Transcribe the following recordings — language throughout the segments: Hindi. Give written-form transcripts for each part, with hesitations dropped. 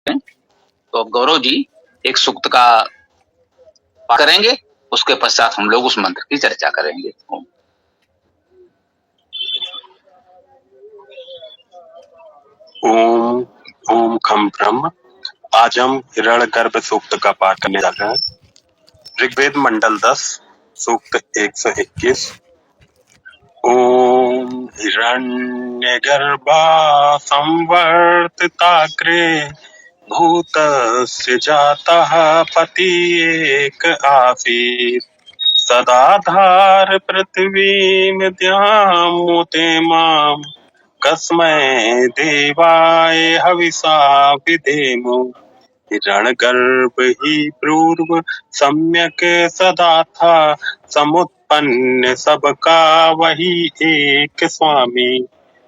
तो अब गौरव जी एक सूक्त का पाठ करेंगे, उसके पश्चात हम लोग उस मंत्र की चर्चा करेंगे। ओम ओम खम ब्रह्म। आज हम हिरण्यगर्भ सूक्त का पाठ करने जा रहे हैं। ऋग्वेद मंडल 10 सूक्त 121। ओम हिरण्यगर्भा संवर्तिताग्रे भूतस्य जातः पति एक आसीत् सदाधार पृथ्वीं द्यामुते माम् कस्मै देवाय हविषा विधेम। हिरण्यगर्भ ही पूर्व सम्यक सदा था समुत्पन्न सबका वही एक स्वामी।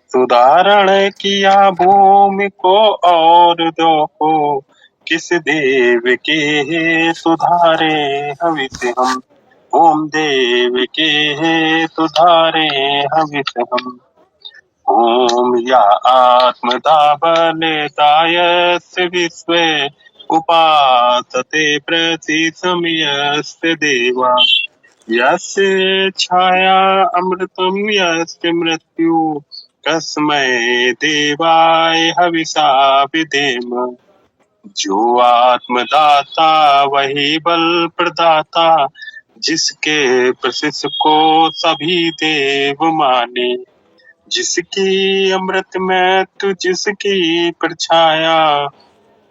सुधारण किया भूमि को और दो को किस देव के है सुधारे हविष हम। ओम देव के है सुधारे हविष हम। ओम या आत्मदा बलदायस्य विश्वे उपासते प्रतिसमयस्य देवा। यस्य छाया अमृतं यस्य मृत्यु कस्मै देवाय हविषा विधेम। जो आत्मदाता वही बल प्रदाता जिसके प्रशिष को सभी देव माने। जिसकी अमृत में तु जिसकी परछाया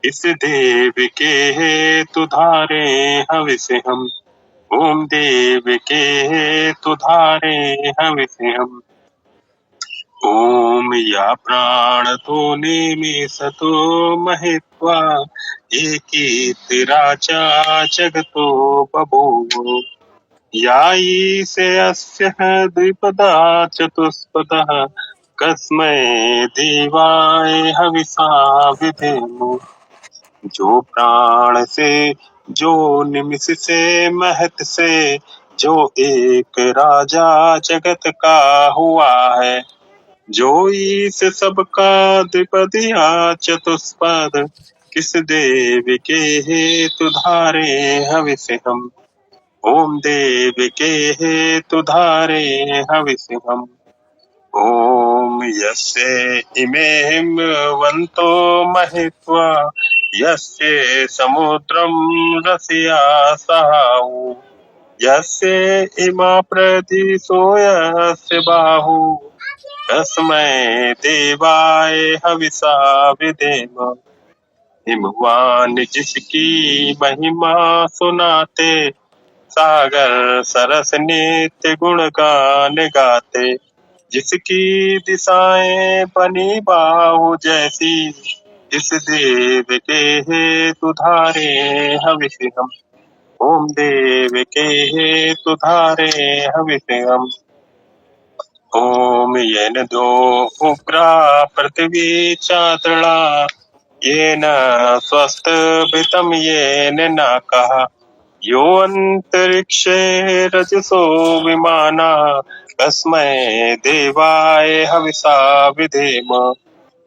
इस देव के है तुधारे हविष हम। ओम देव के है तुधारे हविष हम। ओम या प्राण तो निमिषतो महित्वा एकी राजा जगतो बभूव। याई से अस्य द्विपदा चतुष्पदः कस्मै देवाय हविषा विधेम। जो प्राण से जो निमिष से महत से जो एक राजा जगत का हुआ है। जो ईश सबका द्विपदिया चतुष्पद किस देव के हे तुधारे हविष हम। ओम देव के हे तुधारे हविष हम। ओम यस्य इमे हिमवन्तो महित्वा यस्य समुद्रं रसया सहाऊ। यस्य इमा प्रदिशो यस्य बाहु तस्मै देवाय हविषा विधेम। हिमवान जिसकी महिमा सुनाते सागर सरस नित्य गुणगान गाते। जिसकी दिशाएं बनी बाहु जैसी इस देव के हे तुधारे हविष हम। ओम देव के हे तुधारे हविष हम। ओम येन दो उग्रा पृथ्वी चातुर्णा येन स्वस्थ भितम येन नाकः। यो अंतरिक्षे रजसो विमाना कस्मै देवाय हविषा विधेम।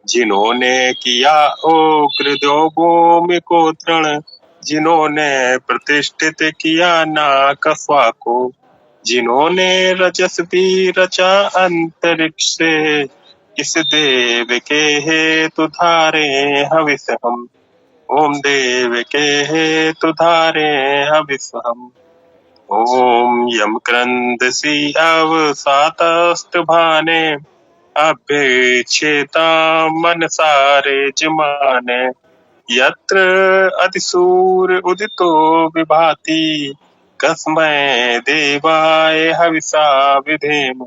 जिन्होंने किया उग्र दो भूमि को तृण जिन्होंने प्रतिष्ठित किया नाकस्वा को। जिन्होंने रजस भी रचा अंतरिक्ष से किस देव के हे तुधारे हविष हम। ओम देव के हे तुधारे हविष हम। ओम यम क्रंदसी अवसातस्तभाने अभ्यक्षेता मनसारे जमाने। यत्र अतिसूर उदितो विभाति कस्मै देवाय हविषा विधेम।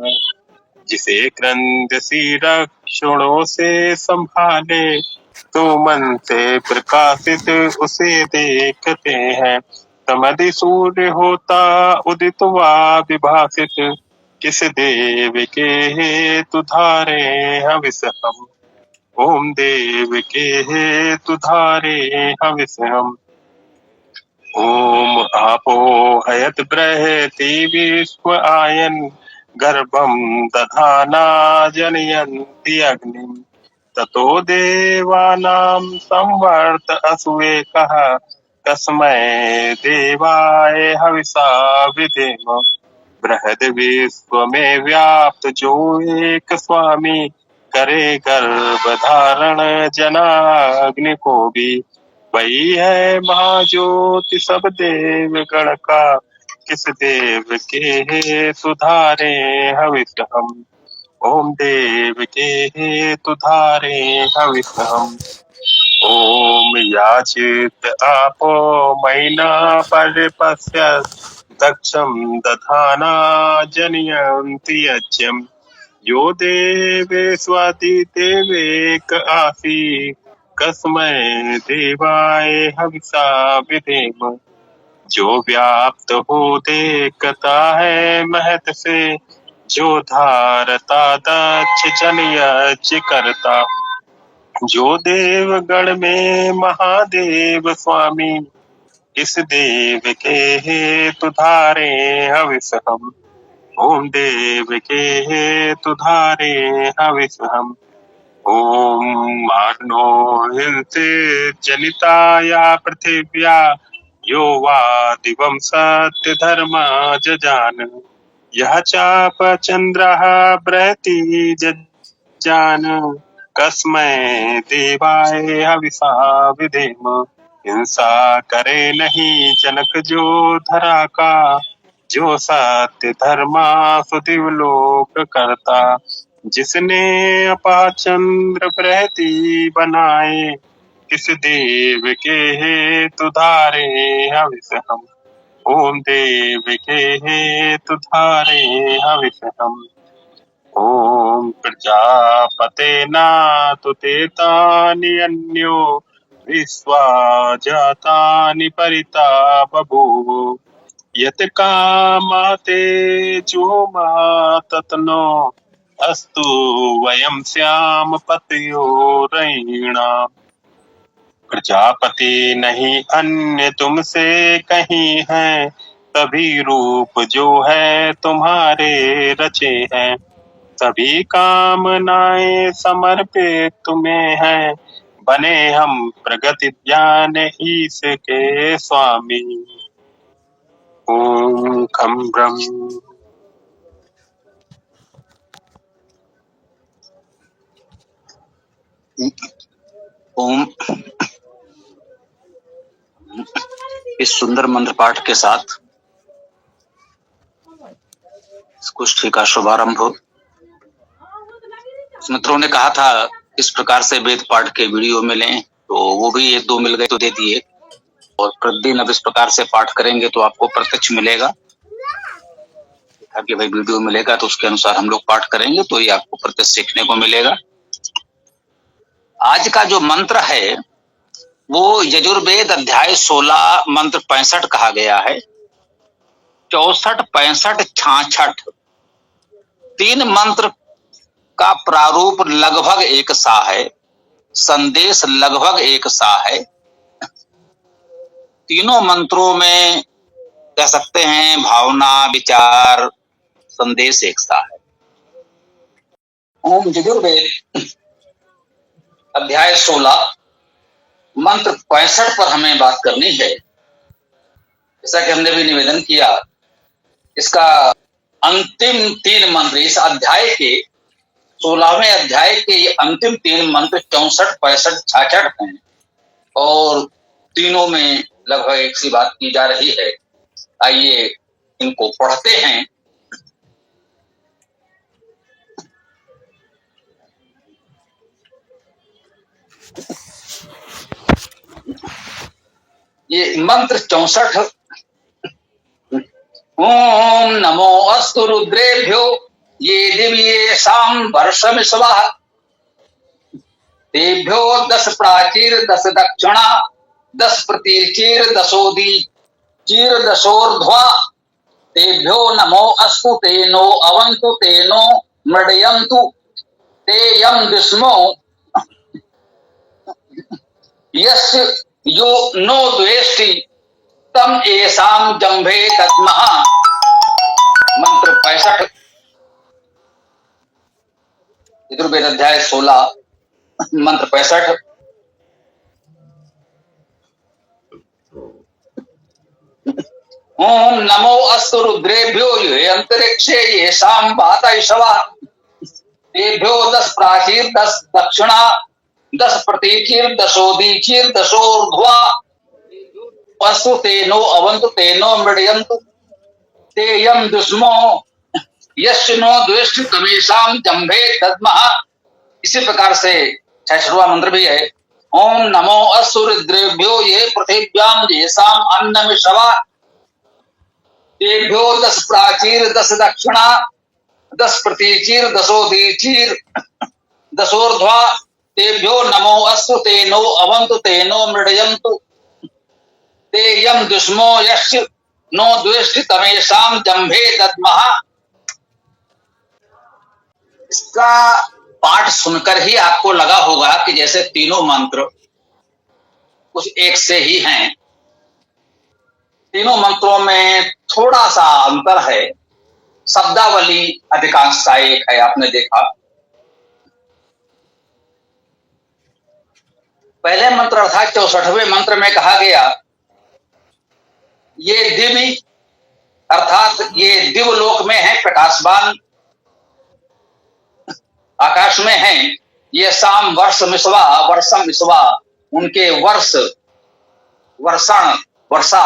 जिसे क्रंदसी रक्षणों से संभाले तो मन से प्रकाशित उसे देखते हैं। समधि सूर्य होता उदित वा विभासित किस देव के हे तुधारे हविष हम। ओम देव के हे तुधारे हविष हम। ओम आपो हयत बृहति विश्व आयन गर्भम दधाना जनयन्ति अग्निम। ततो देवानां संवर्त असुवेकः तस्मै देवाय हविषा विधेम। बृहद विश्व में व्याप्त जो एक स्वामी करे गर्भ धारण जनाग्नि को भी। वही है महाज्योति सब देव गण का किस देव के हेतु धारे हविष हम। ओम देव के हेतु धारे हविष हम। ओम याचित आपो मैना परिपश्य दक्षं दधाना जनयन्ति यज्ञम्। यो देवेष्वधिदेवेक आसीत् कस्मै देवाय हविषा विधेम। जो व्याप्त हो देखता है महत से जो धारता दक्ष जन यज्ञ करता। जो देवगण में महादेव स्वामी इस देव के हेतु धारे हविष हम। ओम देव के हेतु धारे हविष हम। ओम मानो हिंसे जनिताया पृथिव्या यो वा दिवं सत्य धर्मा जजान। यह चाप चंद्रः बृहति जजान कस्मै देवाय हविषा विधेम। हिंसा करे नहीं जनक जो धरा का जो सत्य धर्मा सुदिवलोक करता। जिसने अपाचंद्र बृहति बनाए किस देव के हेतु धारे हविष हम। ओम देव के हेतु धारे हविष हम। ओम प्रजापते नातु तेतानि अन्यो विश्वा जातानि परिता बभूव। यत कामाते जो ततनो अस्तु वयं स्याम पतयो रयिणाम्। प्रजापति नहीं अन्य तुमसे कहीं है सभी रूप जो है तुम्हारे रचे हैं। सभी कामनाएं समर्पित तुम्हें हैं बने हम प्रगति ज्ञान ईश के स्वामी। ओम खम ब्रह्म। ओम। इस सुंदर मंत्र पाठ के साथ इस गोष्ठी का शुभारंभ हो। मित्रों ने कहा था इस प्रकार से वेद पाठ के वीडियो मिलें, तो वो भी एक दो मिल गए तो दे दिए। और प्रतिदिन अब इस प्रकार से पाठ करेंगे तो आपको प्रत्यक्ष मिलेगा। कि भाई वीडियो मिलेगा तो उसके अनुसार हम लोग पाठ करेंगे तो ये आपको प्रत्यक्ष सीखने को मिलेगा। आज का जो मंत्र है वो यजुर्वेद अध्याय 16 मंत्र 65 कहा गया है। 64, 65, 66 तीन मंत्र का प्रारूप लगभग एक सा है, संदेश लगभग एक सा है। तीनों मंत्रों में कह सकते हैं भावना, विचार, संदेश एक सा है। ओम यजुर्वेद अध्याय 16 मंत्र 65 पर हमें बात करनी है। जैसा कि हमने भी निवेदन किया, इसका अंतिम तीन मंत्र इस अध्याय के 16वें अध्याय के ये अंतिम तीन मंत्र 64, 65, 66 हैं और तीनों में लगभग एक सी बात की जा रही है। आइए इनको पढ़ते हैं। ये मंत्र 64। ओम नमो अस्तु रुद्रेभ्यो ये दिव्येषां वर्षमिश्वः तेभ्यो 10 प्राचीर 10 दक्षिणा 10 प्रतीचीर 10 चीर 10ऊर्ध्वा तेभ्यो नमो अस्तु तेनो अवन्तु तेनो मृडयन्तु ते यं विस्मो यस्य यो नो द्वेष्टि तम एषां जंभे दद्मः। मंत्र 65 यजुर्वेद अध्याय 16 मंत्र 65। ओम नमो अस्तु रुद्रेभ्यो ये अंतरिक्षे येषां वातैषवा तेभ्यो 10 प्राचीर 10 दक्षिणा 10 प्रतीचीर 10 दशोर्ध्वा अस्तु तेनो अवन्तु तेनो मृडयन्तु ते यम दुष्मो यस्य नो द्वेष्टि तमेषां जम्भे दद्मः। इसी प्रकार से 66वां मंत्र भी है। ओम नमो अस्तु रुद्रेभ्यो ये पृथिव्यां येषां अन्नमिषवा तेभ्यो 10 प्राचीर 10 दक्षिणा 10 प्रतीचीर 10 दशोर्ध्वा तेभ्यो नमो अस्तु तेनो अवन्तु तेनो मृडयन्तु ते यम दुष्मो यस्य नो द्वेष्टि तमेषां जम्भे दद्मः। इसका पाठ सुनकर ही आपको लगा होगा कि जैसे तीनों मंत्र कुछ एक से ही हैं। तीनों मंत्रों में थोड़ा सा अंतर है, शब्दावली अधिकांशता एक है। आपने देखा पहले मंत्र अर्थात 64वें मंत्र में कहा गया ये दिव्य अर्थात ये दिव्यलोक में है, प्रकाशवान आकाश में है। ये शाम वर्षम ईश्वा उनके वर्ष वर्षण वर्षा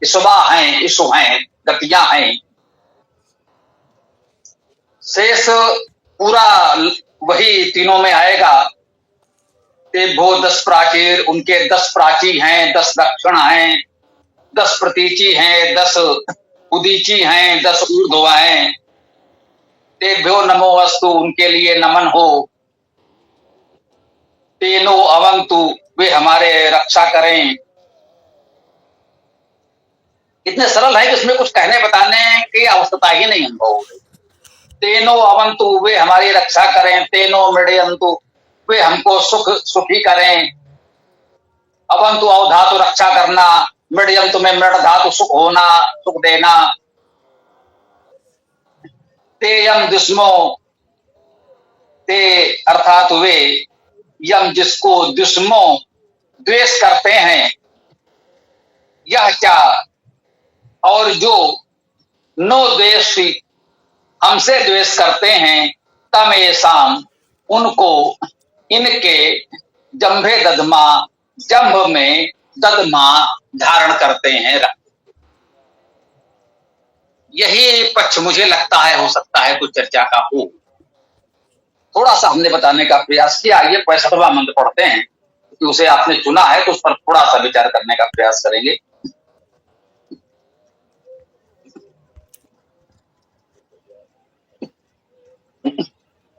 ईश्वा हैं, ईशु हैं, गतियां हैं। शेष पूरा वही तीनों में आएगा। तेभ्यो 10 प्राचीर उनके 10 प्राची हैं, 10 दक्षिण हैं, 10 प्रतीची हैं, 10 उदीची हैं, 10 ऊर्ध्व हैं। तेभ्यो नमो अस्तु उनके लिए नमन हो। तेनो अवंतु वे हमारे रक्षा करें। इतने सरल है कि उसमें कुछ कहने बताने की आवश्यकता ही नहीं अनुभव हो रही। तेनो अवंतु वे हमारी रक्षा करें, तेनो मृडयन्तु वे हमको सुखी करें। अवंतु अवधातु रक्षा करना, मृडयन्तु में मृड धातु सुख होना, सुख देना। ते यम दुष्मो ते अर्थात वे यम जिसको दुष्मो द्वेष करते हैं, यह क्या और जो नो द्वेष हमसे द्वेष करते हैं, तम एसाम उनको इनके जंभे ददमा जंभ में ददमा धारण करते हैं। यही पक्ष मुझे लगता है हो सकता है कुछ चर्चा का हो। थोड़ा सा हमने बताने का प्रयास किया। ये 65वां मंत्र पढ़ते हैं कि उसे आपने चुना है तो उस पर थोड़ा सा विचार करने का प्रयास करेंगे।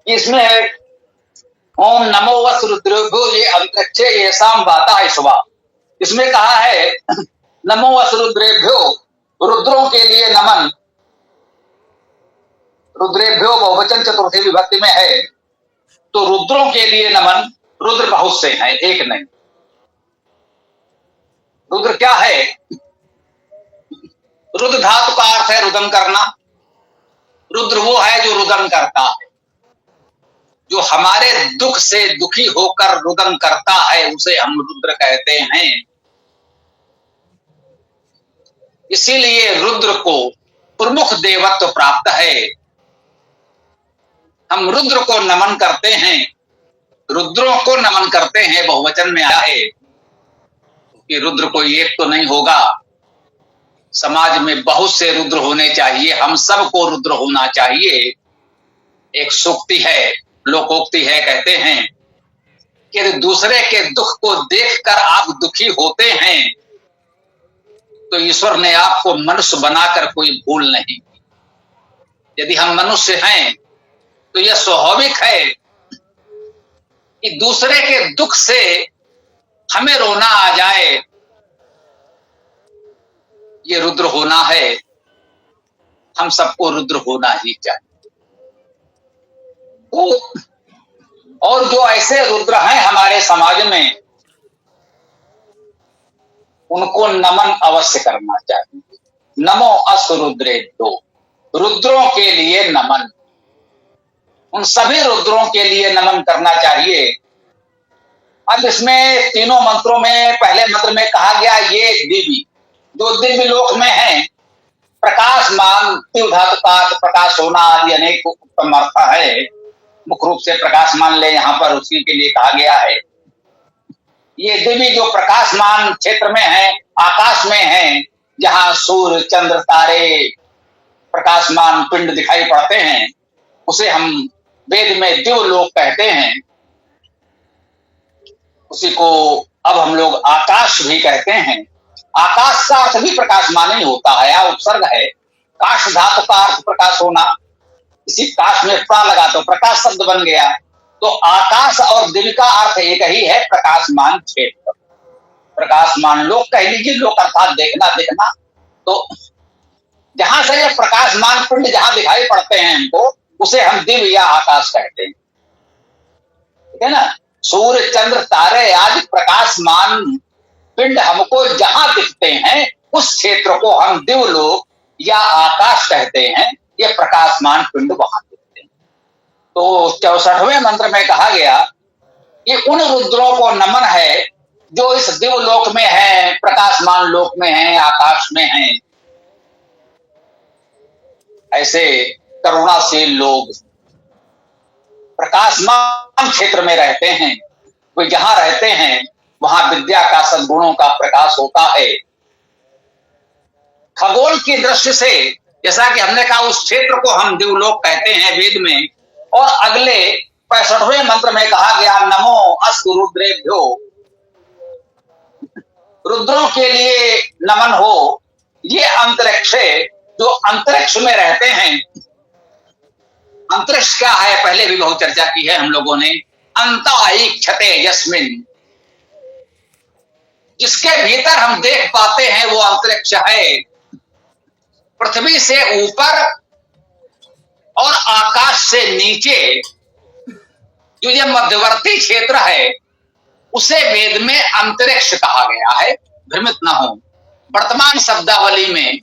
इसमें है ओम नमो वस रुद्रेभ्यो ये अंतरिक्षे येषां वाता ईश्वा। इसमें कहा है नमो वस रुद्रेभ्यो रुद्रों के लिए नमन। रुद्रेभ्यो बहुवचन चतुर्थी विभक्ति में है तो रुद्रों के लिए नमन। रुद्र बहुत से हैं, एक नहीं। रुद्र क्या है? रुद्र धातु का अर्थ है रुदन करना। रुद्र वो है जो रुदन करता है, जो हमारे दुख से दुखी होकर रुदन करता है, उसे हम रुद्र कहते हैं। इसीलिए रुद्र को प्रमुख देवत्व प्राप्त है। हम रुद्र को नमन करते हैं, रुद्रों को नमन करते हैं। बहुवचन में आया है कि रुद्र कोई एक तो नहीं होगा, समाज में बहुत से रुद्र होने चाहिए। हम सबको रुद्र होना चाहिए। एक सूक्ति है, लोकोक्ति है, कहते हैं कि दूसरे के दुख को देखकर आप दुखी होते हैं तो ईश्वर ने आपको मनुष्य बनाकर कोई भूल नहीं। यदि हम मनुष्य हैं तो यह स्वाभाविक है कि दूसरे के दुख से हमें रोना आ जाए। ये रुद्र होना है, हम सबको रुद्र होना ही चाहिए। तो और जो ऐसे रुद्र हैं हमारे समाज में, उनको नमन अवश्य करना चाहिए। नमो अस्तु रुद्रेभ्यो, रुद्रों के लिए नमन। उन सभी रुद्रों के लिए नमन करना चाहिए अब इसमें तीनों मंत्रों में पहले मंत्र में कहा गया ये दिव्य जो दिव्य लोक में है, प्रकाशमान तीव्रधातुकात प्रकाश होना आदि अनेक उत्तम अर्थ है। मुख्य रूप से प्रकाशमान ले यहाँ पर उसी के लिए कहा गया है। ये दिव्य जो प्रकाशमान क्षेत्र में है, आकाश में है, जहां सूर्य चंद्र तारे प्रकाशमान पिंड दिखाई पड़ते हैं, उसे हम वेद में दिव्यलोक कहते हैं। उसी को अब हम लोग आकाश भी कहते हैं। आकाश का अर्थ भी प्रकाशमान ही होता है, या उपसर्ग है। काश धातु का अर्थ प्रकाश होना, इसी काश में प्रा लगा तो प्रकाश शब्द बन गया। तो आकाश और दिव्य का अर्थ एक ही है, प्रकाशमान क्षेत्र, प्रकाशमान लोक कह लीजिए। लोक अर्थात देखना देखना। तो जहां से ये प्रकाशमान पिंड जहां दिखाई पड़ते हैं हमको, उसे हम दिव्य या आकाश कहते हैं, ठीक है ना। सूर्य चंद्र तारे आदि प्रकाशमान पिंड हमको जहां दिखते हैं, उस क्षेत्र को हम दिव्यलोक या आकाश कहते हैं। ये प्रकाशमान पिंड वहां दिखते हैं। तो 64वें मंत्र में कहा गया कि उन रुद्रों को नमन है जो इस दिव्यलोक में है, प्रकाशमान लोक में है, आकाश में है। ऐसे करुणाशील लोग प्रकाशमान क्षेत्र में रहते हैं। वे जहां रहते हैं वहां विद्या का सद्गुणों का प्रकाश होता है। खगोल की दृष्टि से जैसा कि हमने कहा, उस क्षेत्र को हम दिव्यलोक कहते हैं वेद में। और अगले 65वें मंत्र में कहा गया नमो अस्तु रुद्रेभ्यो, रुद्रों के लिए नमन हो। ये अंतरिक्ष जो अंतरिक्ष में रहते हैं, अंतरिक्ष क्या है पहले भी बहुत चर्चा की है हम लोगों ने। अंतरिक्षते यस्मिन, जिसके भीतर हम देख पाते हैं वो अंतरिक्ष है। पृथ्वी से ऊपर और आकाश से नीचे जो ये मध्यवर्ती क्षेत्र है, उसे वेद में अंतरिक्ष कहा गया है। भ्रमित न हो, वर्तमान शब्दावली में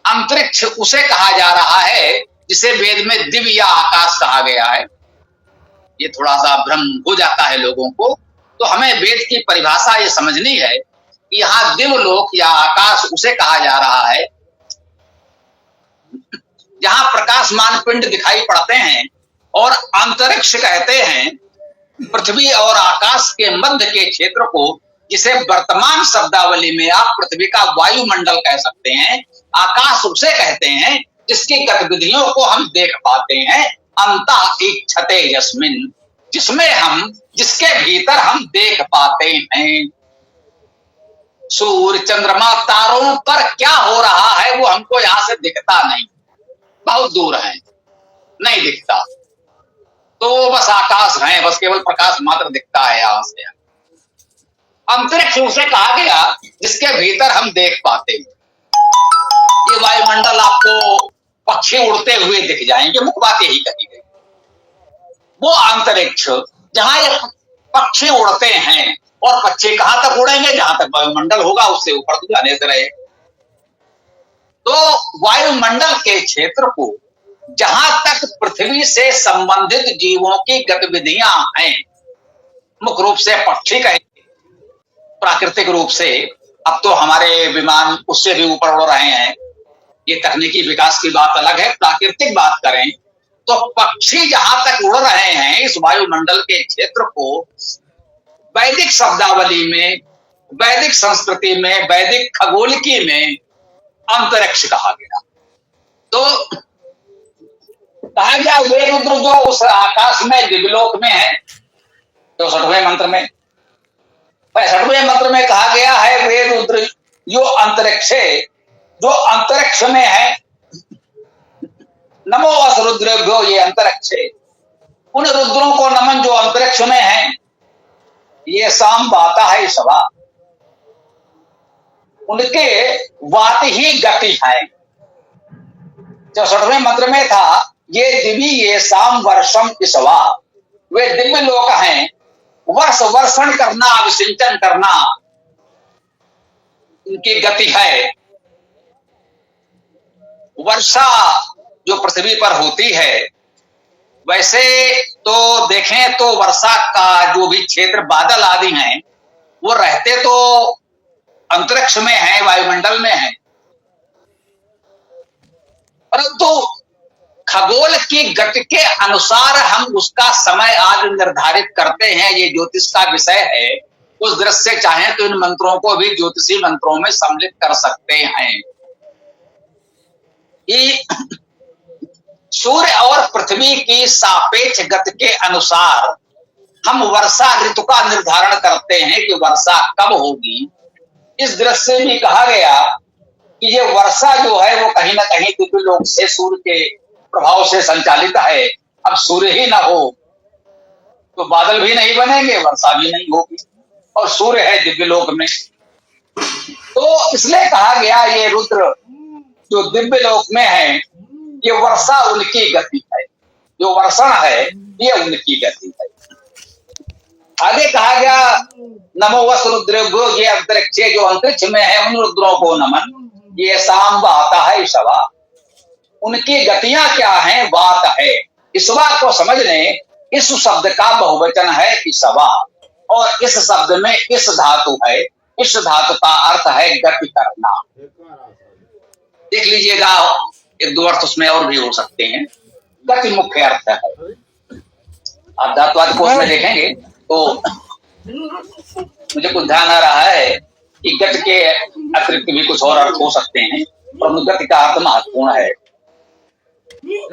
अंतरिक्ष उसे कहा जा रहा है जिसे वेद में दिव्य या आकाश कहा गया है। ये थोड़ा सा भ्रम हो जाता है लोगों को। तो हमें वेद की परिभाषा ये समझनी है कि यहाँ दिव्यलोक या आकाश उसे कहा जा रहा है जहां प्रकाशमान पिंड दिखाई पड़ते हैं। और अंतरिक्ष कहते हैं पृथ्वी और आकाश के मध्य के क्षेत्र को, जिसे वर्तमान शब्दावली में आप पृथ्वी का वायुमंडल कह सकते हैं। आकाश उसे कहते हैं जिसकी गतिविधियों को हम देख पाते हैं। अंतरिक्षते यस्मिन, जिसमें हम, जिसके भीतर हम देख पाते हैं। सूर्य चंद्रमा तारों पर क्या हो रहा है वो हमको यहां से दिखता नहीं, बहुत दूर है, नहीं दिखता। तो बस आकाश है, बस केवल प्रकाश मात्र दिखता है यहां से। अंतरिक्ष उसे कहा गया जिसके भीतर हम देख पाते हैं। ये वायुमंडल आपको पक्षी उड़ते हुए दिख जाएंगे, मुख्य बात यही कही गई। वो अंतरिक्ष जहां ये पक्षी उड़ते हैं, और पक्षी कहां तक उड़ेंगे, जहां तक वायुमंडल होगा, उससे ऊपर तो जाने से रहे। तो वायुमंडल के क्षेत्र को, जहां तक पृथ्वी से संबंधित जीवों की गतिविधियां हैं, मुख्य रूप से पक्षी कहेंगे, प्राकृतिक रूप से अब तो हमारे विमान उससे भी ऊपर उड़ रहे हैं, ये तकनीकी विकास की बात अलग है। प्राकृतिक बात करें तो पक्षी जहां तक उड़ रहे हैं इस वायुमंडल के क्षेत्र को वैदिक शब्दावली में, वैदिक संस्कृति में, वैदिक खगोलिकी में अंतरिक्ष कहा गया। तो कहा गया वे रुद्र जो उस आकाश में दिव्यलोक में है। 64वें मंत्र में, 65वें मंत्र में कहा गया है वे रुद्र जो अंतरिक्ष, जो अंतरिक्ष में है। नमो अस रुद्रेभ्यो, ये अंतरिक्ष, उन रुद्रों को नमन जो अंतरिक्ष में है। ये शाम बाता है सभा, उनके वात ही गति है। 64वें मंत्र में था ये दिव्य ये शाम वर्षम इसवा, वे दिव्य लोक हैं। वर्ष वर्षण करना, अभिसिंचन करना उनकी गति है। वर्षा जो पृथ्वी पर होती है वैसे तो देखें तो वर्षा का जो भी क्षेत्र बादल आदि हैं वो रहते तो अंतरिक्ष में है, वायुमंडल में है, परंतु खगोल की गति के अनुसार हम उसका समय आज निर्धारित करते हैं। ये ज्योतिष का विषय है। उस दृष्टि से चाहें तो इन मंत्रों को भी ज्योतिषी मंत्रों में सम्मिलित कर सकते हैं कि सूर्य और पृथ्वी की सापेक्ष गति के अनुसार हम वर्षा ऋतु का निर्धारण करते हैं कि वर्षा कब होगी। इस दृष्टि से भी कहा गया कि ये वर्षा जो है वो कहीं ना कहीं दिव्य लोक से सूर्य के प्रभाव से संचालित है। अब सूर्य ही ना हो तो बादल भी नहीं बनेंगे, वर्षा भी नहीं होगी, और सूर्य है दिव्य लोक में। तो इसलिए कहा गया ये रुद्र जो दिव्य लोक में है, ये वर्षा उनकी गति है, जो वर्षण है ये उनकी गति है। आगे कहा गया नमो वस रुद्रेभ्यो, ये अंतरिक्ष जो अंतरिक्ष में है उन रुद्रों को नमन। ये शाम बहता है ईशवा, उनकी गतियां क्या हैं, बात है। ईशवा को समझ लें, इस शब्द का बहुवचन है ईशवा, और इस शब्द में इस धातु है। इस धातु का अर्थ है गति करना। देख लीजिएगा, एक दो अर्थ उसमें और भी हो सकते हैं। गति मुख्य अर्थ है। आप धातुवाद कोश में देखेंगे तो मुझे कुछ ध्यान आ रहा है कि गति के अतिरिक्त भी कुछ और अर्थ हो सकते हैं, पर गति का अर्थ महत्वपूर्ण है।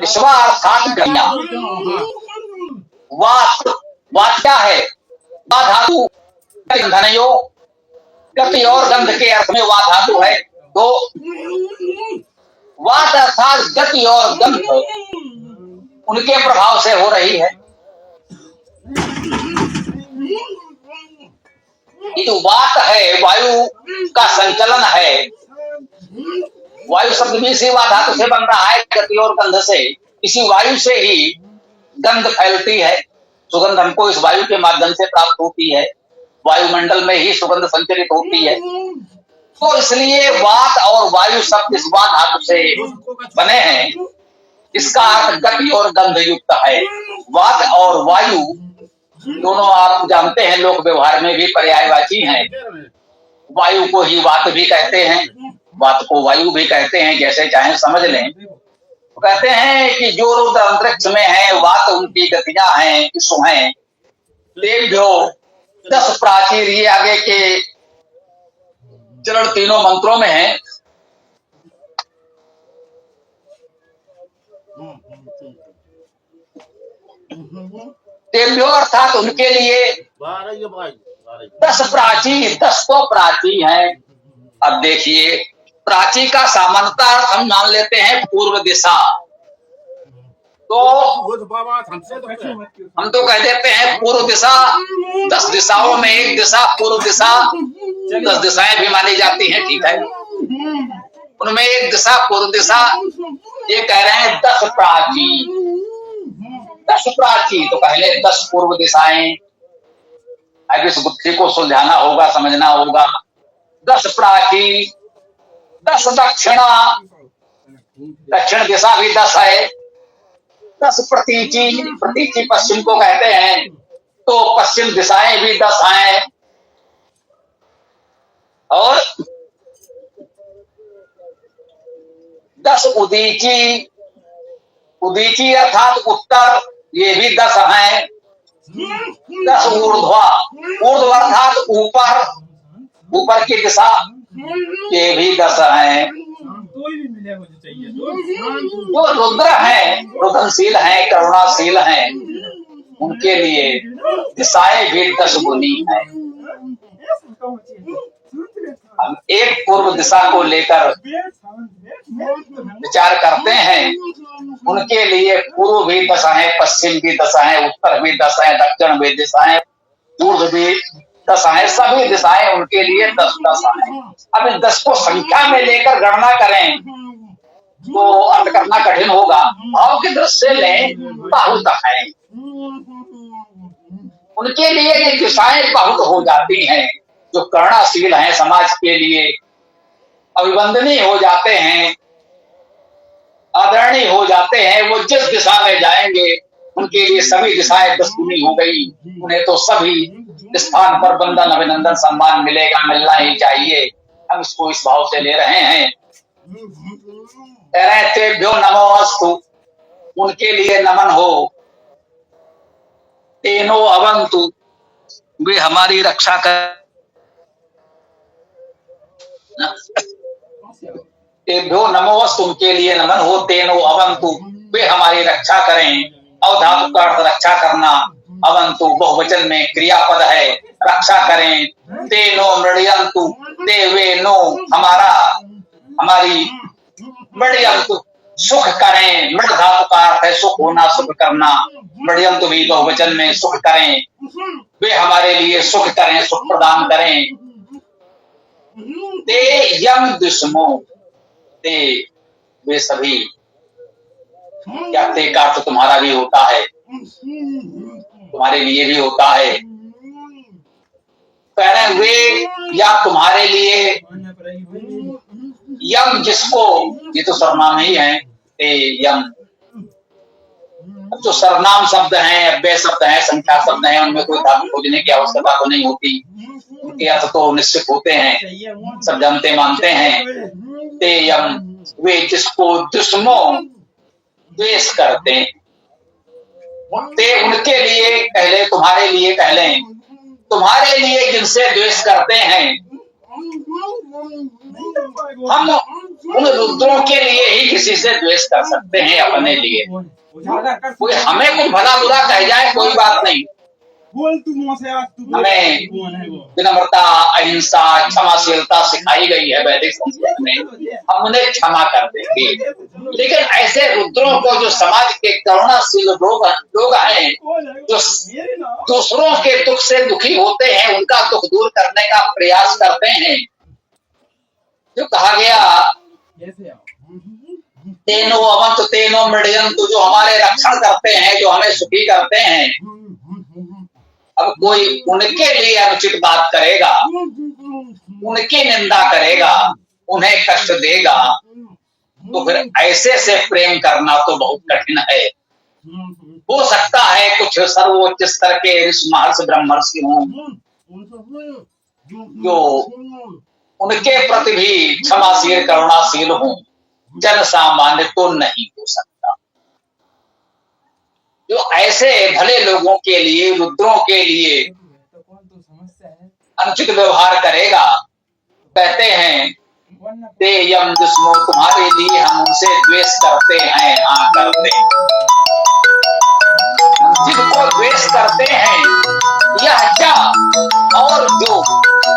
ईश्वा अर्थात गतियां। वात, वात क्या है? वा धातु गंधनयो, गति और गंध के अर्थ में वा धातु है। तो वात अर्थात गति और गंध उनके प्रभाव से हो रही है। ये जो वात है, वायु का संचलन है। वायु शब्द भी इसी वा धातु से बन रहा है, गति और गंध से। इसी वायु से ही गंध फैलती है। सुगंध हमको इस वायु के माध्यम से प्राप्त होती है। वायुमंडल में ही सुगंध संचरित होती है। तो इसलिए वात और वायु शब्द इस वा धातु से बने हैं। इसका अर्थ गति और गंध युक्त है। वात और वायु दोनों आप जानते हैं, लोक व्यवहार में भी पर्यायवाची हैं। वायु को ही वात भी कहते हैं, वात को वायु भी कहते हैं, जैसे चाहे समझ लें। तो कहते हैं कि जो रुद्र अंतरिक्ष में है, वात उनकी गतियां हैं, विश्व हैं। देव्यो 10 प्राचीर, ये आगे के चरण तीनों मंत्रों में है। देव्यो अर्थात उनके लिए 10 प्राची, 10 तो प्राची है। अब देखिए, प्राची का सामान्यतः अर्थ हम मान लेते हैं पूर्व दिशा। तो हम तो कह देते हैं पूर्व दिशा। 10 दिशाओं में एक दिशा पूर्व दिशा, 10 दिशाएं भी मानी जाती हैं, ठीक है। उनमें एक दिशा पूर्व दिशा। ये कह रहे हैं 10 प्राची। 10 प्राची तो पहले 10 पूर्व दिशाएं। अब इस गुत्थी को सुलझाना होगा, समझना होगा। 10 प्राची, 10 दक्षिणा, दक्षिण दिशा भी 10 है। 10 प्रतीची, प्रतीची पश्चिम को कहते हैं, तो पश्चिम दिशाएं भी 10 हैं। और 10 उदीची, उदीची अर्थात उत्तर, ये भी 10 हैं। 10 ऊर्ध्वा, ऊर्ध्व अर्थात ऊपर, ऊपर की दिशा, ये भी 10 हैं। जो रुद्र हैं, रुद्रशील हैं, करुणाशील हैं, उनके लिए दिशाएं भी 10 गुनी हैं। हम एक पूर्व दिशा को लेकर विचार करते हैं। उनके लिए पूर्व भी 10 है, पश्चिम भी 10 है, उत्तर भी 10 है, दक्षिण भी 10 है, पूर्व भी 10 है। सभी दिशाएं उनके लिए 10-10 है। अब इस 10 को संख्या में लेकर गणना करें तो अर्थ करना कठिन होगा। भाव की दृष्टि से लें, बहुत है। उनके लिए ये दिशाएं बहुत हो जाती हैं। जो कर्णाशील हैं, समाज के लिए अभिवंदनीय हो जाते हैं, आदरणीय हो जाते हैं, वो जिस दिशा में जाएंगे उनके लिए सभी दिशाएं दस्तूनी हो गई। उन्हें तो सभी स्थान पर बंदन अभिनंदन सम्मान मिलेगा, मिलना ही चाहिए। हम इसको इस भाव से ले रहे हैं। कह रहे थे तेभ्यो नमो अस्तु, उनके लिए नमन हो। तेनो अवंतु, वे हमारी रक्षा कर। तेभ्यो नमो अस्तु, उनके लिए नमन हो। तेनो अवंतु, वे हमारी रक्षा करें। अवधातु का अर्थ रक्षा करना, अवंतु बहुवचन में क्रियापद है, रक्षा करें। तेनो मृण्यंतु, ते वे नो हमारा हमारी मृण्यंतु सुख करें। मृड धातु का अर्थ है सुख होना, सुख करना। मृण्यंतु भी बहुवचन में सुख करें, वे हमारे लिए सुख करें, सुख प्रदान करें। ते यम दुष्मो, ते वे सभी, क्या ते का अर्थ तुम्हारा भी होता है, तुम्हारे लिए भी होता है। कह रहे वे या तुम्हारे लिए, यम जिसको, ये तो सर्वनाम ही है। ते यम, जो सर्वनाम शब्द हैं, अव्यय शब्द हैं, संख्या शब्द हैं, उनमें कोई धातु खोजने की आवश्यकता तो नहीं होती। उनके अर्थ तो निश्चित होते हैं, सब जानते मानते हैं। ते यम, वे जिसको दुश्मो द्वेष करते हैं। ते उनके लिए कह ले, तुम्हारे लिए कह लें, तुम्हारे लिए जिनसे द्वेष करते हैं। हम उन रुद्रों के लिए ही किसी से द्वेष कर सकते हैं, अपने लिए। कोई हमें कुछ भला बुरा कह जाए कोई बात नहीं, हमें विनम्रता, अहिंसा, क्षमाशीलता सिखाई गई है वैदिक संस्कृति में, हम उन्हें क्षमा कर देंगे। लेकिन ऐसे रुद्रों को, जो समाज के करुणाशील लोग हैं, जो दूसरों के दुख से दुखी होते हैं, उनका दुख दूर करने का प्रयास करते हैं, जो कहा गया तेनो अवंत तेनो मृण्यंतु, जो हमारे रक्षण करते हैं, जो हमें सुखी करते हैं। अब कोई उनके लिए अनुचित बात करेगा, उनकी निंदा करेगा, उन्हें कष्ट देगा, तो फिर ऐसे से प्रेम करना तो बहुत कठिन है। हो सकता है कुछ सर्वोच्च स्तर के ऋषि महर्षि ब्रह्मर्षि हों, जो उनके प्रति भी क्षमाशील करुणाशील हों, जन सामान्य तो नहीं हो सकता। जो ऐसे भले लोगों के लिए, रुद्रों के लिए अनुचित व्यवहार करेगा, कहते हैं ते यम दुष्मो, तुम्हारे लिए हम उनसे द्वेष करते हैं। हाँ, करते, जिनको द्वेष करते हैं, यह क्या और जो,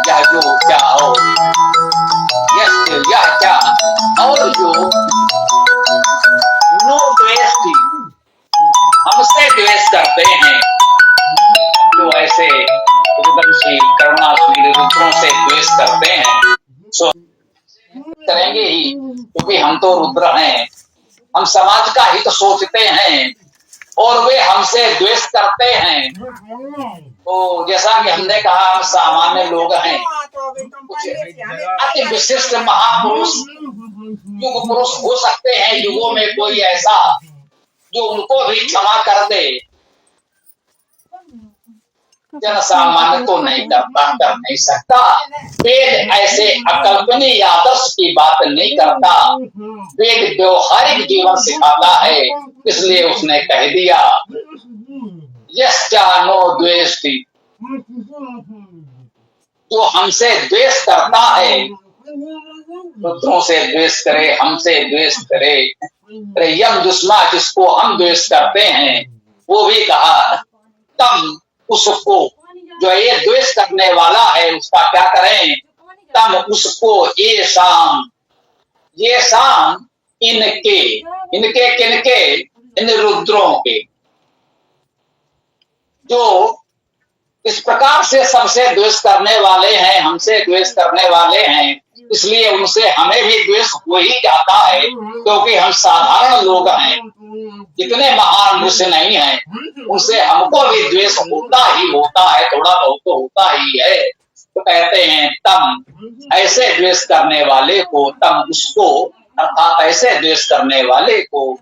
यह जो क्या और, यह क्या और जो, नो द्वेष, हमसे द्वेष करते हैं। जो ऐसे रुद्रशील करुणाशील रुद्रों से द्वेष करते हैं, सो करेंगे ही, क्योंकि हम तो रुद्र हैं, हम समाज का हित सोचते हैं, और वे हमसे द्वेष करते हैं। तो जैसा कि हमने कहा, हम सामान्य लोग हैं, कुछ अति विशिष्ट महापुरुष, युग पुरुष हो सकते हैं, युगों में कोई ऐसा जो उनको भी क्षमा कर दे। जन सामान्य तो नहीं करता, कर नहीं सकता। वेद ऐसे अकल्पनीय आदर्श की बात नहीं करता, वेद व्यवहारिक जीवन सिखाता है। इसलिए उसने कह दिया यश्चानो द्वेष्टि, जो हमसे द्वेष करता है, रुद्रों से द्वेष करे, हमसे द्वेष करे। यम दुष्मा, जिसको हम द्वेष करते हैं, वो भी कहा तम उसको, जो ये द्वेष करने वाला है, उसका क्या करें, तम उसको ये शाम इनके, इनके किनके, इन रुद्रों के, जो इस प्रकार से सबसे द्वेष करने वाले हैं, हमसे द्वेष करने वाले हैं, इसलिए उनसे हमें भी द्वेष हो ही जाता है, क्योंकि हम साधारण लोग हैं, इतने महान ऋषि नहीं हैं। उनसे हमको भी द्वेष होता ही होता है, थोड़ा बहुत तो होता ही है। तो कहते हैं तम, ऐसे द्वेष करने वाले को, तम उसको, अर्थात ऐसे द्वेष करने वाले को,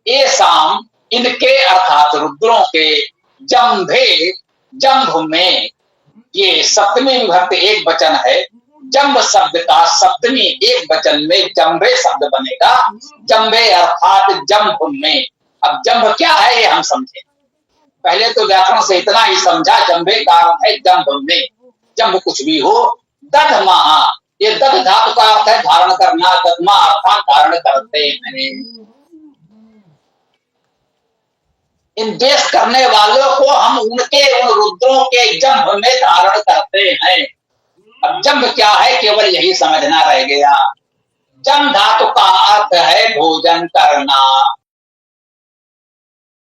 ये शाम इनके अर्थात रुद्रों के जंभे, जंभ में, ये सप्तमी विभक्ति एक वचन है। जंभ शब्द का सप्तमी एक वचन में जंभे शब्द बनेगा। जंभे अर्थात जंभ में। अब जंभ क्या है ये हम समझे। पहले तो व्याकरण से इतना ही समझा, जंभे का अर्थ है जंभ में। जंभ कुछ भी हो। दध महा, ये दध धातु का अर्थ है धारण करना। दधमा अर्थात धारण करते हैं। इन देश करने वालों को हम उनके उन रुद्रों के जंभ में धारण करते हैं। अब जंभ क्या है केवल यही समझना रह गया। जंभ धातु का अर्थ है भोजन करना।